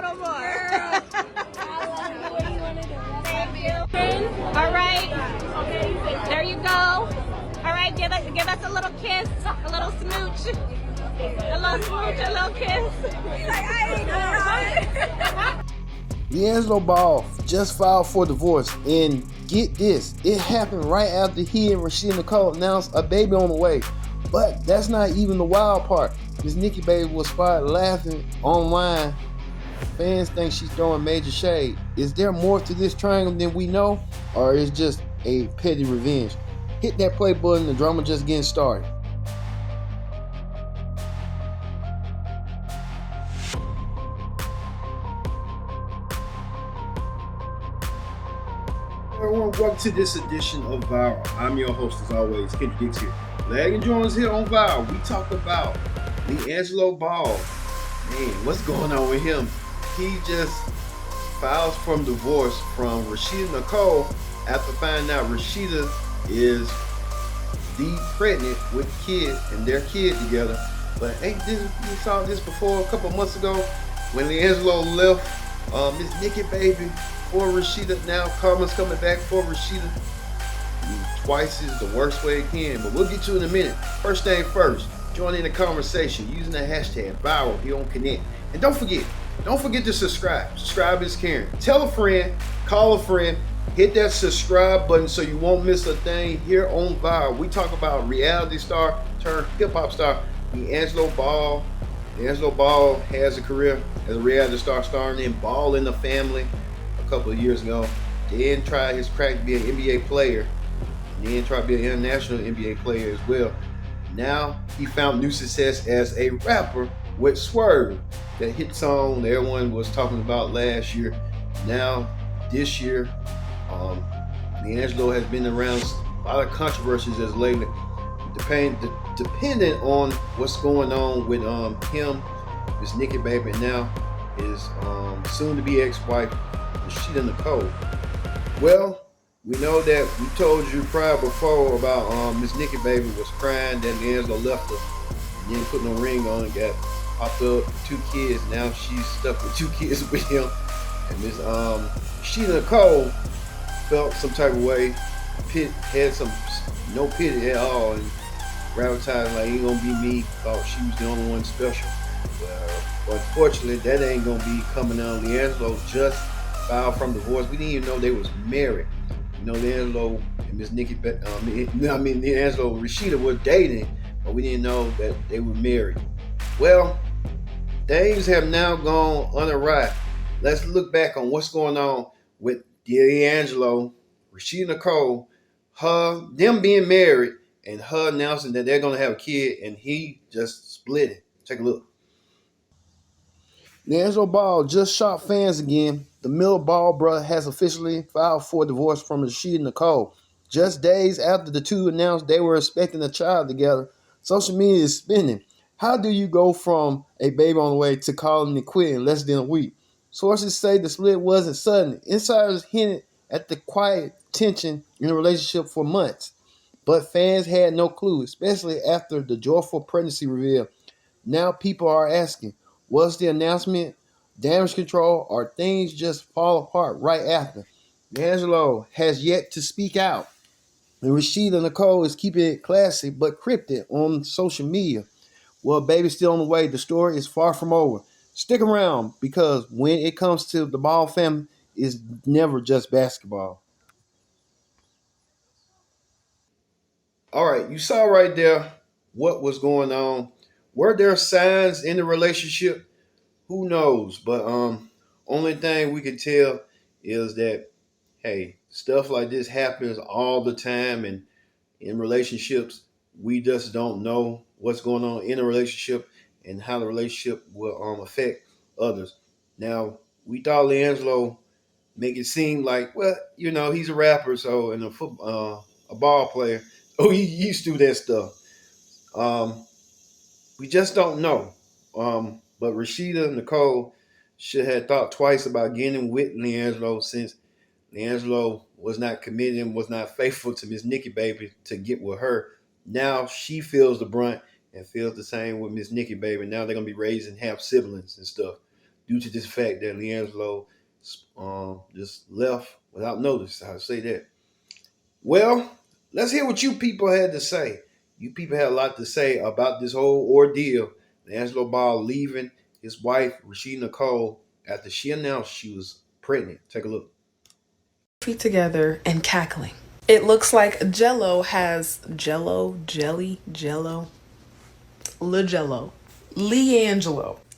no more. Thank you. All right. There you go. All right, give us a little kiss, a little smooch. A little smooch, a little kiss. He's like, I ain't LiAngelo Ball just filed for divorce, and get this, it happened right after he and Rasheeda Nicole announced a baby on the way. But that's not even the wild part. Miss Nikki Baby was spotted laughing online. Fans think she's throwing major shade. Is there more to this triangle than we know, or is it just a petty revenge? Hit that play button, the drama just getting started. Everyone, welcome to this edition of Viral. I'm your host, as always, Kendrick Dix here. Glad you join us here on Viral. We talk about LiAngelo Ball. Man, what's going on with him? He just files for divorce from Rasheeda Nicole after finding out Rasheeda is pregnant with a kid and their kid together. But we saw this before a couple months ago when LiAngelo left Miss Nikki Baby for Rasheeda. Now karma's coming back for Rasheeda. Twice is the worst way it can, but we'll get to it in a minute. First thing first, join in the conversation using the hashtag viral here on Connect. And don't forget to subscribe. Subscribe is caring. Tell a friend, call a friend, hit that subscribe button so you won't miss a thing here on Viral. We talk about reality star turned hip hop star LiAngelo Ball. LiAngelo Ball has a career as a reality star starring in Ball in the Family a couple of years ago. Then tried his crack to be an NBA player. And then tried to be an international NBA player as well. Now he found new success as a rapper with Swerve, that hit song that everyone was talking about last year. Now this year, LiAngelo has been around a lot of controversies as lately, depending on what's going on with him, Miss Nikki Baby, and now his soon-to-be ex-wife, Rasheeda Nicole. Well, we know that we told you prior before about Miss Nikki Baby was crying that LiAngelo left her and didn't put no ring on and got popped up 2 kids. Now she's stuck with 2 kids with him. And Miss Rasheeda Nicole felt some type of way, had some no pity at all, and advertising like ain't gonna be me. Thought she was the only one special. But unfortunately, that ain't gonna be coming on. LiAngelo just filed from divorce. We didn't even know they was married. You know, LiAngelo and Miss Nikki, LiAngelo and Rasheeda were dating, but we didn't know that they were married. Well, things have now gone unawry. Let's look back on what's going on with LiAngelo, Rasheeda Nicole, them being married, and her announcing that they're going to have a kid, and he just split it. Take a look. LiAngelo Ball just shocked fans again. The Miller Ball brother has officially filed for divorce from Rasheeda Nicole. Just days after the two announced they were expecting a child together, social media is spinning. How do you go from a baby on the way to calling it quit in less than a week? Sources say the split wasn't sudden. Insiders hinted at the quiet tension in the relationship for months. But fans had no clue, especially after the joyful pregnancy reveal. Now people are asking, was the announcement damage control or things just fall apart right after? LiAngelo has yet to speak out. And Rasheeda Nicole is keeping it classy but cryptic on social media. Well, baby's still on the way. The story is far from over. Stick around because when it comes to the Ball family, it's never just basketball. All right, you saw right there what was going on. Were there signs in the relationship? Who knows? But only thing we can tell is that hey, stuff like this happens all the time, and in relationships, we just don't know what's going on in a relationship and how the relationship will affect others. Now, we thought LiAngelo make it seem like, well, he's a rapper, so and a ball player. Oh, he used to do that stuff. Um, we just don't know. But Rasheeda Nicole should have thought twice about getting with LiAngelo since LiAngelo was not committed and was not faithful to Miss Nikki Baby to get with her. Now she feels the brunt and feels the same with Miss Nikki Baby. Now they're going to be raising half siblings and stuff. due to this fact that LiAngelo just left without notice. I'll say that. Well, let's hear what you people had to say. You people had a lot to say about this whole ordeal. LiAngelo Ball leaving his wife, Rasheeda Nicole, after she announced she was pregnant. Take a look. Feet together and cackling. It looks like Jello has LiAngelo.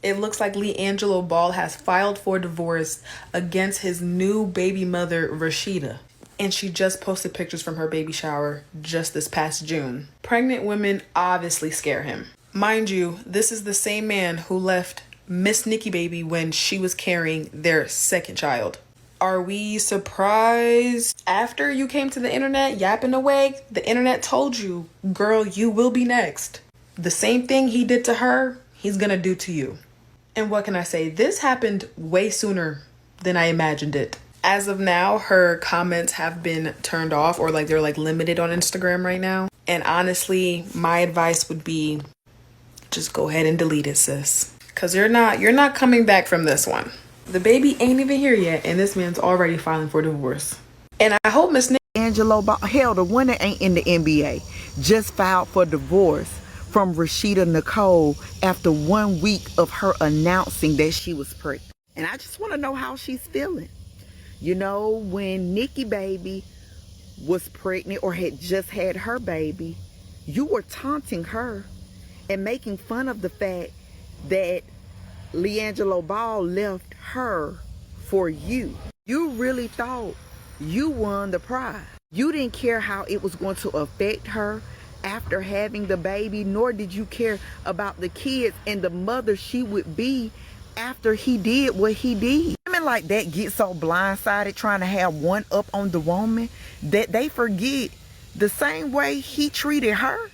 It looks like LiAngelo Ball has filed for divorce against his new baby mother, Rasheeda. And she just posted pictures from her baby shower just this past June. Pregnant women obviously scare him. Mind you, this is the same man who left Miss Nikki Baby when she was carrying their second child. Are we surprised? After you came to the internet yapping away, the internet told you, girl, you will be next. The same thing he did to her, he's gonna do to you. And what can I say? This happened way sooner than I imagined it. As of now, her comments have been turned off, or like they're like limited on Instagram right now. And honestly, my advice would be just go ahead and delete it, sis. Cause you're not coming back from this one. The baby ain't even here yet, and this man's already filing for divorce. And I hope Miss LiAngelo Ball, hell, the one that ain't in the NBA, just filed for divorce from Rasheeda Nicole after 1 week of her announcing that she was pregnant. And I just want to know how she's feeling. You know, when Nikki Baby was pregnant or had just had her baby, you were taunting her and making fun of the fact that LiAngelo Ball left her for you. You really thought you won the prize. You didn't care how it was going to affect her after having the baby, nor did you care about the kids and the mother she would be after he did what he did. Women like that get so blindsided trying to have one up on the woman that they forget the same way he treated her,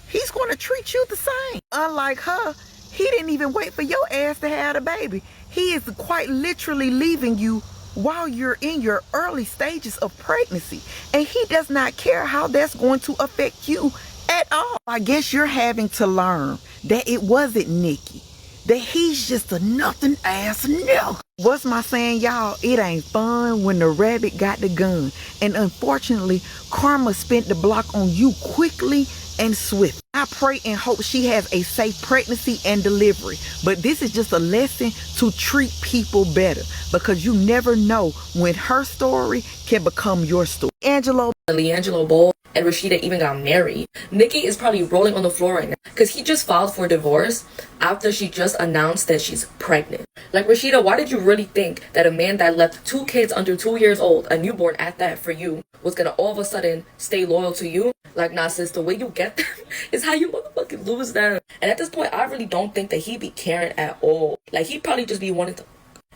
he's going to treat you the same. Unlike her, he didn't even wait for your ass to have a baby. He is quite literally leaving you while you're in your early stages of pregnancy. And he does not care how that's going to affect you at all. I guess you're having to learn that it wasn't Nikki, that he's just a nothing ass nigga. What's my saying, y'all? It ain't fun when the rabbit got the gun. And unfortunately, karma spent the block on you quickly and swift. I pray and hope she has a safe pregnancy and delivery. But this is just a lesson to treat people better, because you never know when her story can become your story. LiAngelo Ball and Rasheeda even got married. Nikki is probably rolling on the floor right now because he just filed for divorce after she just announced that she's pregnant. Like, Rasheeda, why did you really think that a man that left 2 kids under 2 years old, a newborn at that, for you, was gonna all of a sudden stay loyal to you? Like, nah, sis, the way you get them is how you motherfucking lose them. And at this point, I really don't think that he be caring at all. Like, he'd probably just be wanting to.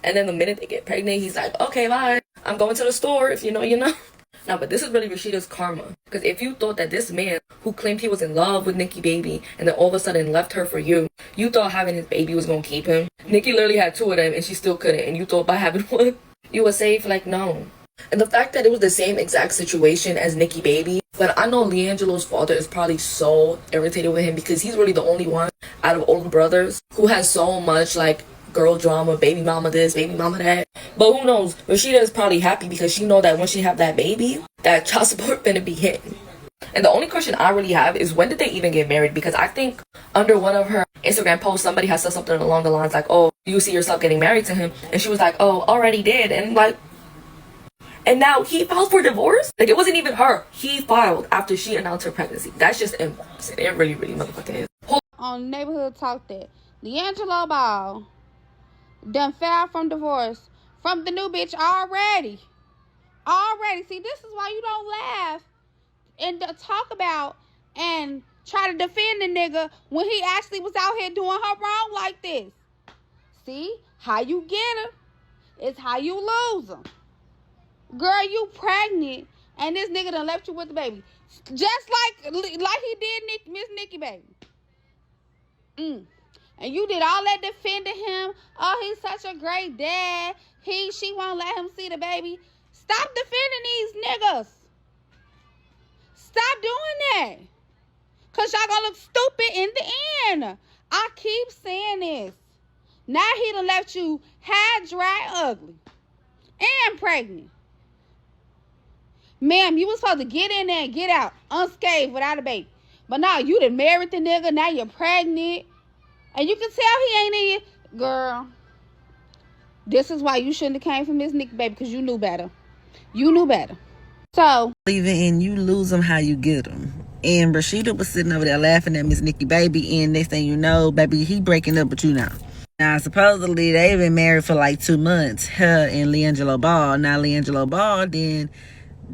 And then the minute they get pregnant, he's like, okay, bye. I'm going to the store. If you know, you know. Now, but this is really Rasheeda's karma. Because if you thought that this man who claimed he was in love with Nikki Baby and then all of a sudden left her for you, you thought having his baby was going to keep him. Nikki literally had 2 of them and she still couldn't. And you thought by having one, you were safe? Like, no. And the fact that it was the same exact situation as Nikki Baby, but I know LiAngelo's father is probably so irritated with him because he's really the only one out of all the brothers who has so much, like, girl drama, baby mama this, baby mama that. But who knows? Rasheeda is probably happy because she know that when she have that baby, that child support finna be hitting. And the only question I really have is, when did they even get married? Because I think under one of her Instagram posts, somebody has said something along the lines like, oh, do you see yourself getting married to him? And she was like, oh, already did. And like, and now he filed for divorce? Like, it wasn't even her. He filed after she announced her pregnancy. That's just embarrassing. It really, really motherfucking is. On Neighborhood Talk that LiAngelo Ball done filed from divorce from the new bitch already. See, this is why you don't laugh and talk about and try to defend the nigga when he actually was out here doing her wrong like this. See, how you get her is how you lose them. Girl, you pregnant and this nigga done left you with the baby. Just like he did Miss Nikki Baby. And you did all that defending him. Oh, he's such a great dad. She won't let him see the baby. Stop defending these niggas. Stop doing that. Because y'all gonna look stupid in the end. I keep saying this. Now he done left you high, dry, ugly, and pregnant. Ma'am, you was supposed to get in there and get out unscathed without a baby. But now you done married the nigga. Now you're pregnant. And you can tell he ain't in you. Girl, this is why you shouldn't have came from Miss Nikki Baby, because you knew better. You knew better. So, Even in you lose them how you get them. And Rasheeda was sitting over there laughing at Miss Nikki Baby, and next thing you know, baby, he breaking up with you now. Now, supposedly, they've been married for like 2 months, her and LiAngelo Ball. Now, LiAngelo Ball then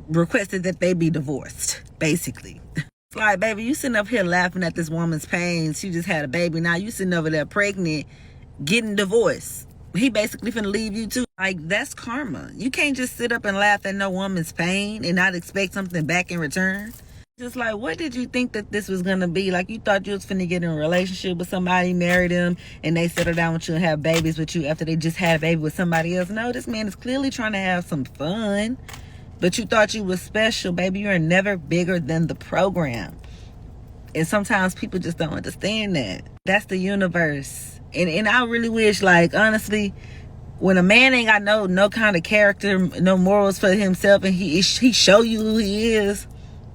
requested that they be divorced, basically. It's like, baby, you sitting up here laughing at this woman's pain. She just had a baby. Now you sitting over there pregnant, getting divorced. He basically finna leave you too. Like, that's karma. You can't just sit up and laugh at no woman's pain and not expect something back in return. Just like, what did you think that this was gonna be? Like, you thought you was finna get in a relationship with somebody, marry them, and they settle down with you and have babies with you after they just had a baby with somebody else? No, this man is clearly trying to have some fun. But you thought you was special, baby. You are never bigger than the program. And sometimes people just don't understand that. That's the universe. And I really wish, like, honestly, when a man ain't got no kind of character, no morals for himself, and he show you who he is,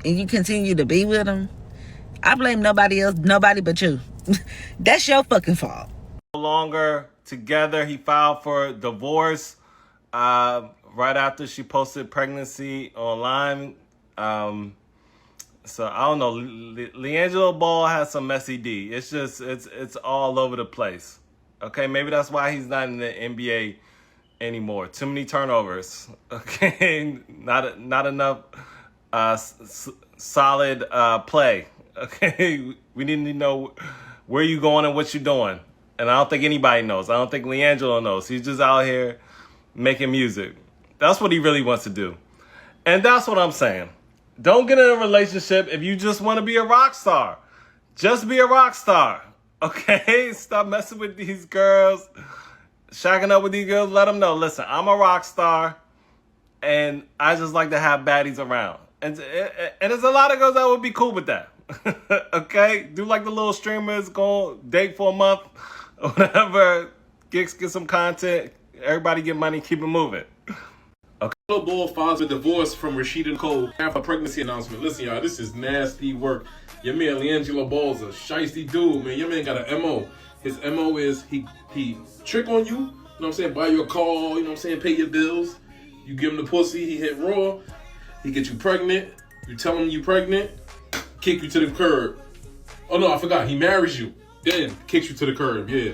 and you continue to be with him, I blame nobody else, nobody but you. That's your fucking fault. No longer together. He filed for divorce right after she posted pregnancy online. So I don't know. LiAngelo Ball has some messy D. It's just it's all over the place. Okay, maybe that's why he's not in the NBA anymore. Too many turnovers. Okay, not enough solid play. Okay, we need to know where you going and what you doing. And I don't think anybody knows. I don't think LiAngelo knows. He's just out here making music. That's what he really wants to do. And that's what I'm saying. Don't get in a relationship if you just want to be a rock star. Just be a rock star. Okay? Stop messing with these girls. Shacking up with these girls. Let them know, listen, I'm a rock star. And I just like to have baddies around. And there's a lot of girls that would be cool with that. Okay? Do like the little streamers. Go date for a month. Or whatever. Get some content. Everybody get money. Keep it moving. LiAngelo Ball files a divorce from Rasheeda Nicole after a pregnancy announcement. Listen, y'all, this is nasty work. Your man LiAngelo Ball's a shiesty dude, man. Your man got an MO. His MO is he trick on you, you know what I'm saying, buy you a car, you know what I'm saying, pay your bills. You give him the pussy, he hit raw. He get you pregnant. You tell him you pregnant, kick you to the curb. Oh no, I forgot. He marries you, then kicks you to the curb, yeah.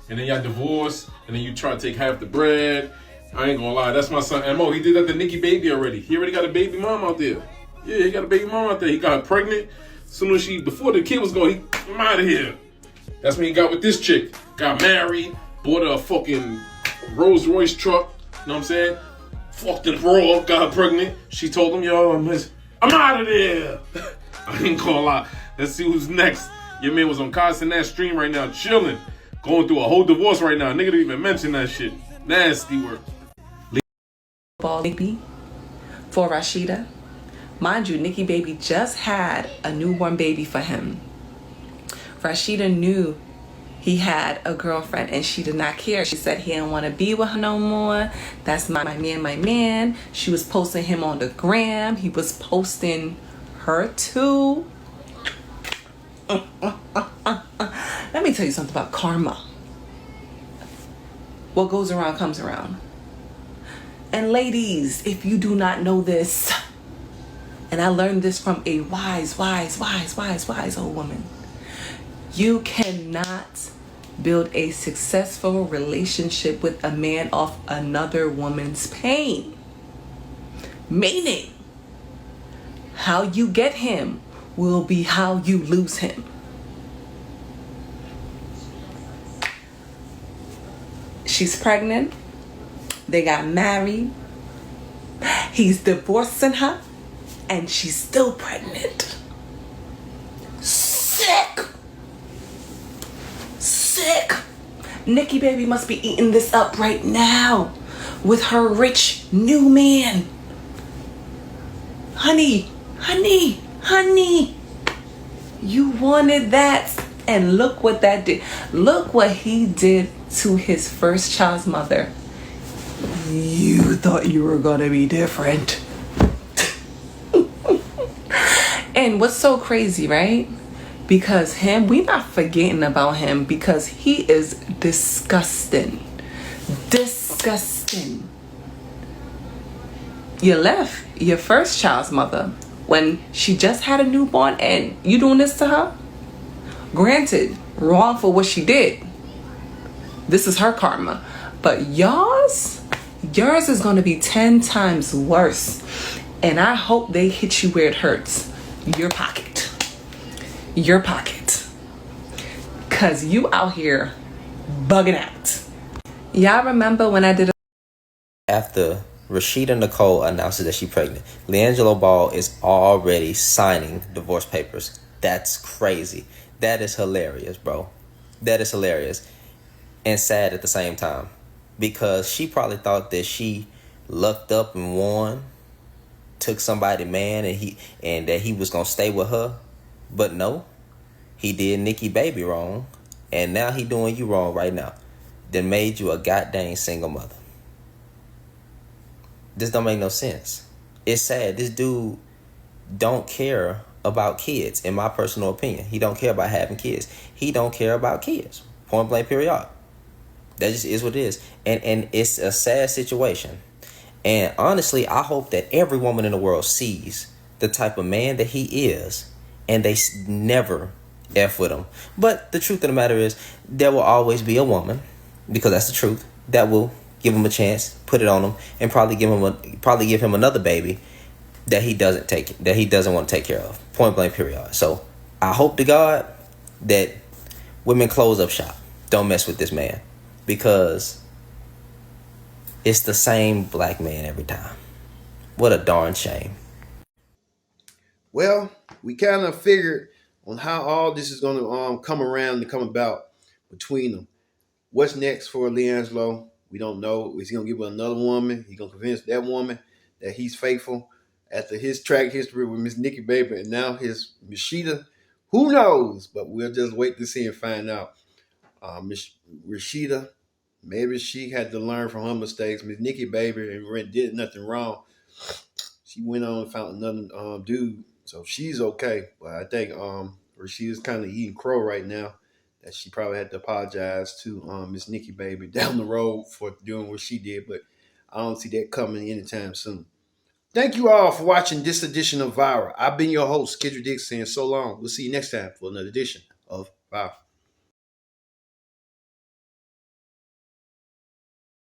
And then y'all divorce, and then you try to take half the bread. I ain't gonna lie, that's my son M.O. He did that to Nikki Baby already. He already got a baby mom out there. Yeah, he got a baby mom out there. He got her pregnant. Soon as before the kid was going, I'm out of here. That's when he got with this chick. Got married, bought her a fucking Rolls Royce truck. You know what I'm saying? Fucked the bro up, got her pregnant. She told him, yo, I'm out of there. I ain't gonna lie. Let's see who's next. Your man was on constant that stream right now, chilling. Going through a whole divorce right now. Nigga didn't even mention that shit. Nasty work. Ball baby for Rasheeda. Mind you, Nikki Baby just had a newborn baby for him. Rasheeda knew he had a girlfriend and she did not care. She said he didn't want to be with her no more. That's my man. She was posting him on the gram. He was posting her too. Let me tell you something about karma. What goes around comes around. And ladies, if you do not know this, and I learned this from a wise old woman, you cannot build a successful relationship with a man off another woman's pain. Meaning, how you get him will be how you lose him. She's pregnant. They got married. He's divorcing her. And she's still pregnant. Sick. Nikki Baby must be eating this up right now with her rich new man. Honey. You wanted that And look what that did. Look what he did to his first child's mother. You thought you were gonna be different. And what's so crazy, right? Because we not forgetting about him because he is disgusting. Disgusting. You left your first child's mother when she just had a newborn and you doing this to her? Granted, wrong for what she did. This is her karma. But yours is going to be 10 times worse. And I hope they hit you where it hurts. Your pocket. Your pocket. Because you out here bugging out. Y'all remember when I did After Rasheeda Nicole announces that she's pregnant, LiAngelo Ball is already signing divorce papers. That's crazy. That is hilarious, bro. That is hilarious. And sad at the same time. Because she probably thought that she lucked up and won, took somebody man, and that he was gonna stay with her. But no. He did Nikki Baby wrong. And now he doing you wrong right now. That made you a goddamn single mother. This don't make no sense. It's sad. This dude don't care about kids, in my personal opinion. He don't care about having kids. He don't care about kids. Point blank period. That just is what it is. And it's a sad situation. And honestly, I hope that every woman in the world sees the type of man that he is and they never F with him. But the truth of the matter is, there will always be a woman, because that's the truth, that will give him a chance, put it on him, and probably give him another baby that he doesn't want to take care of. Point blank period. So I hope to God that women close up shop. Don't mess with this man, because it's the same black man every time. What a darn shame. Well, we kind of figured on how all this is going to come around and come about between them. What's next for LiAngelo? We don't know. Is he going to get with another woman? He going to convince that woman that he's faithful after his track history with Miss Nikki Baby and now his Rasheeda? Who knows? But we'll just wait to see and find out. Miss Rasheeda, maybe she had to learn from her mistakes. Miss Nikki Baby and did nothing wrong. She went on and found another dude, so she's okay. But I think Rasheeda's kind of eating crow right now. That she probably had to apologize to Miss Nikki Baby down the road for doing what she did, but I don't see that coming anytime soon. Thank you all for watching this edition of Viral. I've been your host, Kendrick Dix, saying so long. We'll see you next time for another edition of Viral.